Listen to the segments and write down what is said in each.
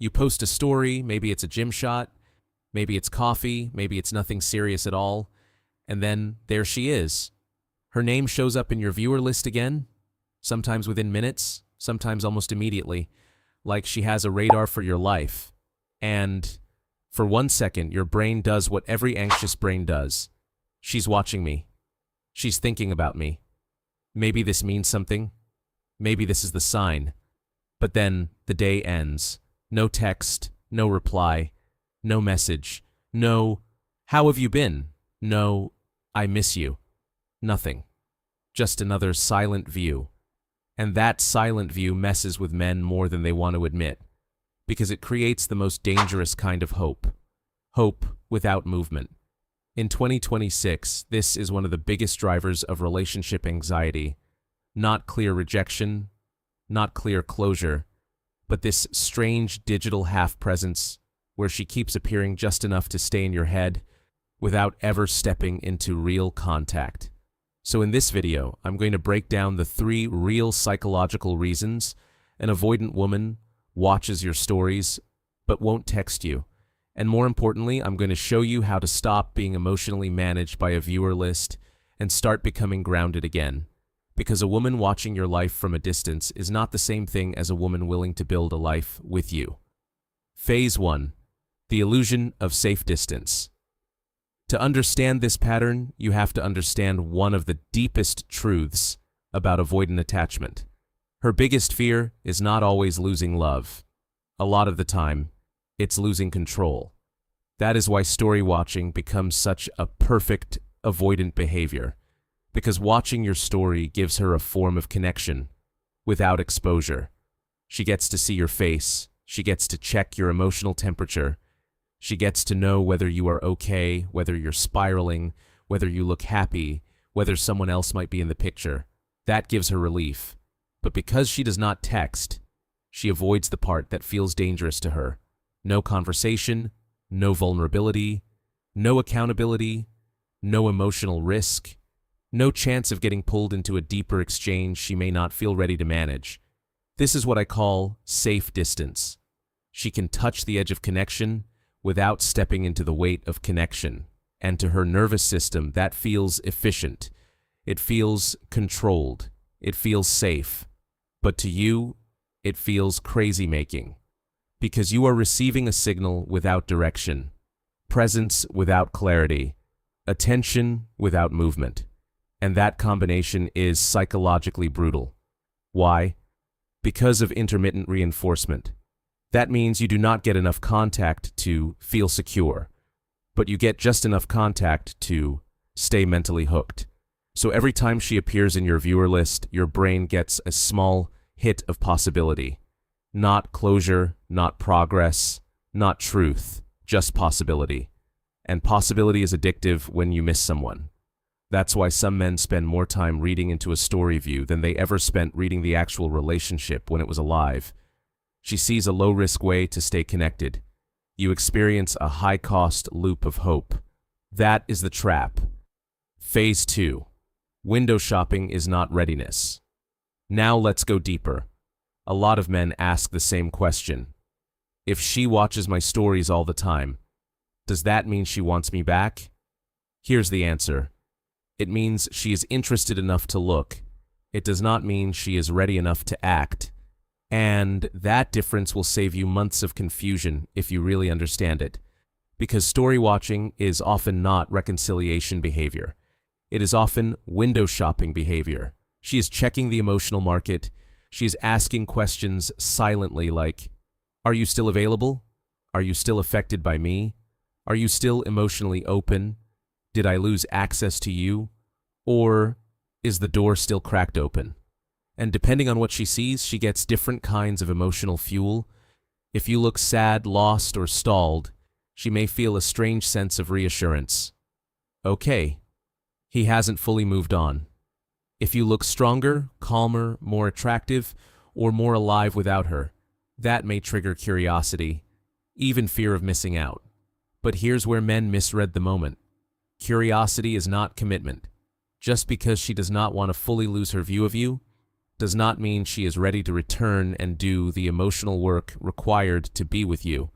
You post a story, maybe it's a gym shot, maybe it's coffee, maybe it's nothing serious at all, and then there she is. Her name shows up in your viewer list again, sometimes within minutes, sometimes almost immediately, like she has a radar for your life. And for 1 second, your brain does what every anxious brain does. She's watching me. She's thinking about me. Maybe this means something. Maybe this is the sign. But then the day ends. No text, no reply, no message, no, "How have you been?" No, "I miss you." Nothing. Just another silent view. And that silent view messes with men more than they want to admit, because it creates the most dangerous kind of hope. Hope without movement. In 2026, this is one of the biggest drivers of relationship anxiety. Not clear rejection, not clear closure, but this strange digital half-presence where she keeps appearing just enough to stay in your head without ever stepping into real contact. So in this video, I'm going to break down the 3 real psychological reasons an avoidant woman watches your stories but won't text you. And more importantly, I'm going to show you how to stop being emotionally managed by a viewer list and start becoming grounded again. Because a woman watching your life from a distance is not the same thing as a woman willing to build a life with you. Phase 1. The illusion of safe distance. To understand this pattern, you have to understand one of the deepest truths about avoidant attachment. Her biggest fear is not always losing love. A lot of the time, it's losing control. That is why story watching becomes such a perfect avoidant behavior, because watching your story gives her a form of connection without exposure. She gets to see your face, she gets to check your emotional temperature, she gets to know whether you are okay, whether you're spiraling, whether you look happy, whether someone else might be in the picture. That gives her relief. But because she does not text, she avoids the part that feels dangerous to her. No conversation, no vulnerability, no accountability, no emotional risk, no chance of getting pulled into a deeper exchange she may not feel ready to manage. This is what I call safe distance. She can touch the edge of connection without stepping into the weight of connection. And to her nervous system, that feels efficient. It feels controlled. It feels safe. But to you, it feels crazy-making. Because you are receiving a signal without direction, presence without clarity, attention without movement. And that combination is psychologically brutal. Why? Because of intermittent reinforcement. That means you do not get enough contact to feel secure, but you get just enough contact to stay mentally hooked. So every time she appears in your viewer list, your brain gets a small hit of possibility. Not closure, not progress, not truth, just possibility. And possibility is addictive when you miss someone. That's why some men spend more time reading into a story view than they ever spent reading the actual relationship when it was alive. She sees a low-risk way to stay connected. You experience a high-cost loop of hope. That is the trap. Phase 2. Window shopping is not readiness. Now let's go deeper. A lot of men ask the same question. If she watches my stories all the time, does that mean she wants me back? Here's the answer. It means she is interested enough to look. It does not mean she is ready enough to act. And that difference will save you months of confusion if you really understand it. Because story watching is often not reconciliation behavior. It is often window shopping behavior. She is checking the emotional market. She is asking questions silently like, "Are you still available? Are you still affected by me? Are you still emotionally open? Did I lose access to you? Or is the door still cracked open?" And depending on what she sees, she gets different kinds of emotional fuel. If you look sad, lost, or stalled, she may feel a strange sense of reassurance. Okay, he hasn't fully moved on. If you look stronger, calmer, more attractive, or more alive without her, that may trigger curiosity, even fear of missing out. But here's where men misread the moment. Curiosity is not commitment. Just because she does not want to fully lose her view of you, does not mean she is ready to return and do the emotional work required to be with you.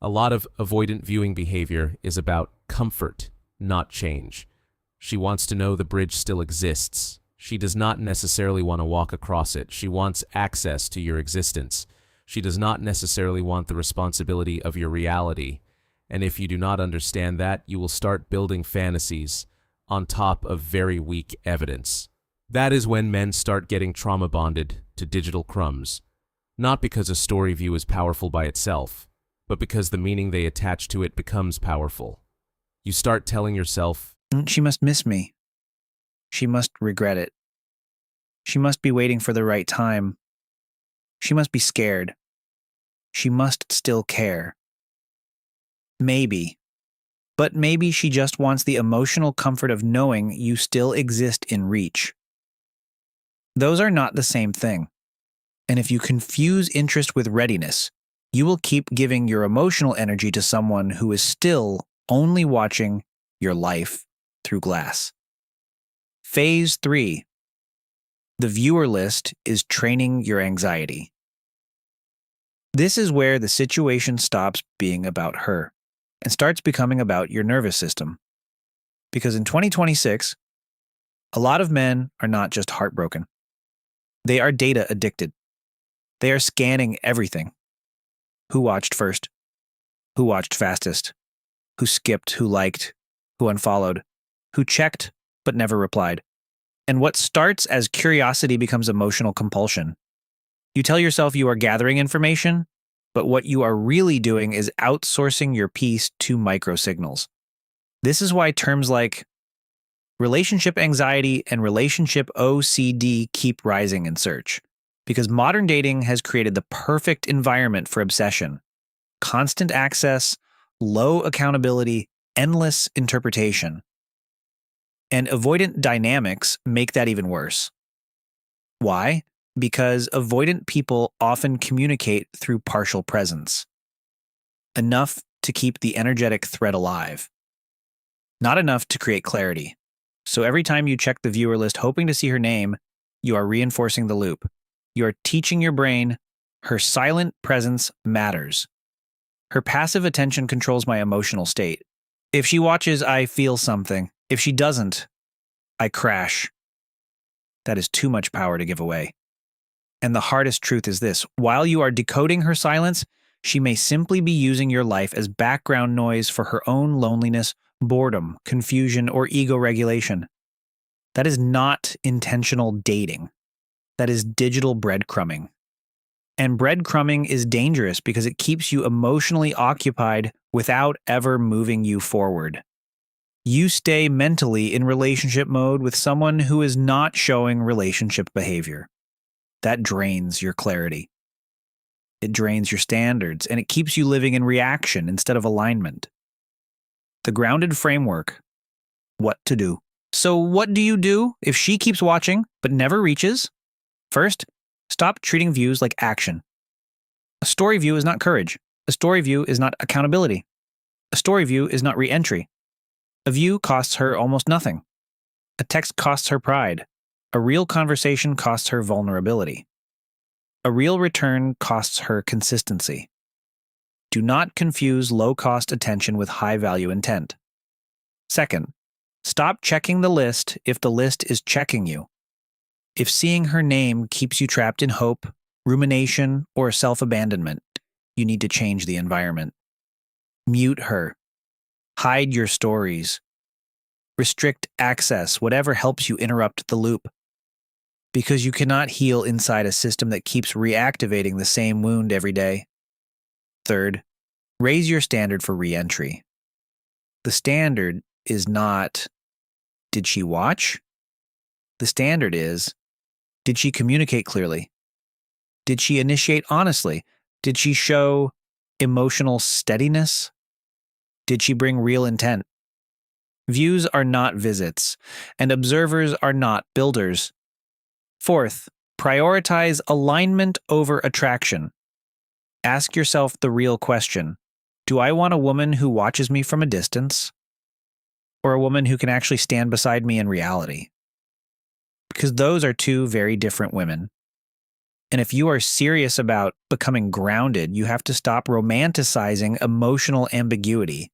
A lot of avoidant viewing behavior is about comfort, not change. She wants to know the bridge still exists. She does not necessarily want to walk across it. She wants access to your existence. She does not necessarily want the responsibility of your reality. And if you do not understand that, you will start building fantasies on top of very weak evidence. That is when men start getting trauma bonded to digital crumbs. Not because a story view is powerful by itself, but because the meaning they attach to it becomes powerful. You start telling yourself, she must miss me. She must regret it. She must be waiting for the right time. She must be scared. She must still care. Maybe. But maybe she just wants the emotional comfort of knowing you still exist in reach. Those are not the same thing. And if you confuse interest with readiness, you will keep giving your emotional energy to someone who is still only watching your life through glass. Phase 3. The viewer list is training your anxiety. This is where the situation stops being about her and starts becoming about your nervous system. Because in 2026, a lot of men are not just heartbroken. They are data addicted. They are scanning everything. Who watched first? Who watched fastest? Who skipped? Who liked? Who unfollowed? Who checked but never replied? And what starts as curiosity becomes emotional compulsion. You tell yourself you are gathering information, but what you are really doing is outsourcing your piece to microsignals. This is why terms like relationship anxiety and relationship OCD keep rising in search. Because modern dating has created the perfect environment for obsession. Constant access, low accountability, endless interpretation. And avoidant dynamics make that even worse. Why? Because avoidant people often communicate through partial presence. Enough to keep the energetic thread alive. Not enough to create clarity. So every time you check the viewer list hoping to see her name, you are reinforcing the loop. You are teaching your brain her silent presence matters. Her passive attention controls my emotional state. If she watches, I feel something. If she doesn't, I crash. That is too much power to give away. And the hardest truth is this: while you are decoding her silence, she may simply be using your life as background noise for her own loneliness, boredom, confusion, or ego regulation. That is not intentional dating. That is digital breadcrumbing. And breadcrumbing is dangerous because it keeps you emotionally occupied without ever moving you forward. You stay mentally in relationship mode with someone who is not showing relationship behavior. That drains your clarity. It drains your standards, and it keeps you living in reaction instead of alignment. The grounded framework. What to do. So what do you do if she keeps watching but never reaches? First, stop treating views like action. A story view is not courage. A story view is not accountability. A story view is not re-entry. A view costs her almost nothing. A text costs her pride. A real conversation costs her vulnerability. A real return costs her consistency. Do not confuse low-cost attention with high-value intent. Second, stop checking the list if the list is checking you. If seeing her name keeps you trapped in hope, rumination, or self-abandonment, you need to change the environment. Mute her. Hide your stories. Restrict access, whatever helps you interrupt the loop. Because you cannot heal inside a system that keeps reactivating the same wound every day. Third, raise your standard for re-entry. The standard is not, did she watch? The standard is, did she communicate clearly? Did she initiate honestly? Did she show emotional steadiness? Did she bring real intent? Views are not visits, and observers are not builders. Fourth, prioritize alignment over attraction. Ask yourself the real question: do I want a woman who watches me from a distance, or a woman who can actually stand beside me in reality? Because those are two very different women. And if you are serious about becoming grounded, you have to stop romanticizing emotional ambiguity.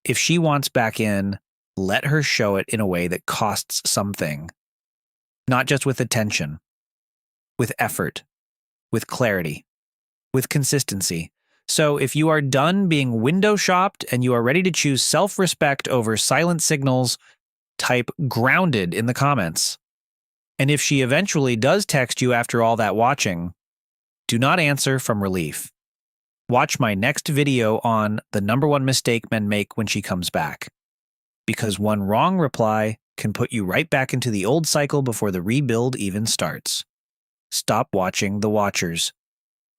If she wants back in, let her show it in a way that costs something. Not just with attention, with effort, with clarity, with consistency. So if you are done being window shopped and you are ready to choose self-respect over silent signals, type grounded in the comments. And if she eventually does text you after all that watching, do not answer from relief. Watch my next video on the #1 mistake men make when she comes back. Because one wrong reply can put you right back into the old cycle before the rebuild even starts. Stop watching the watchers.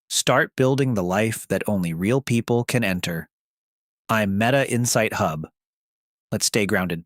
Start building the life that only real people can enter. I'm Meta Insight Hub. Let's stay grounded.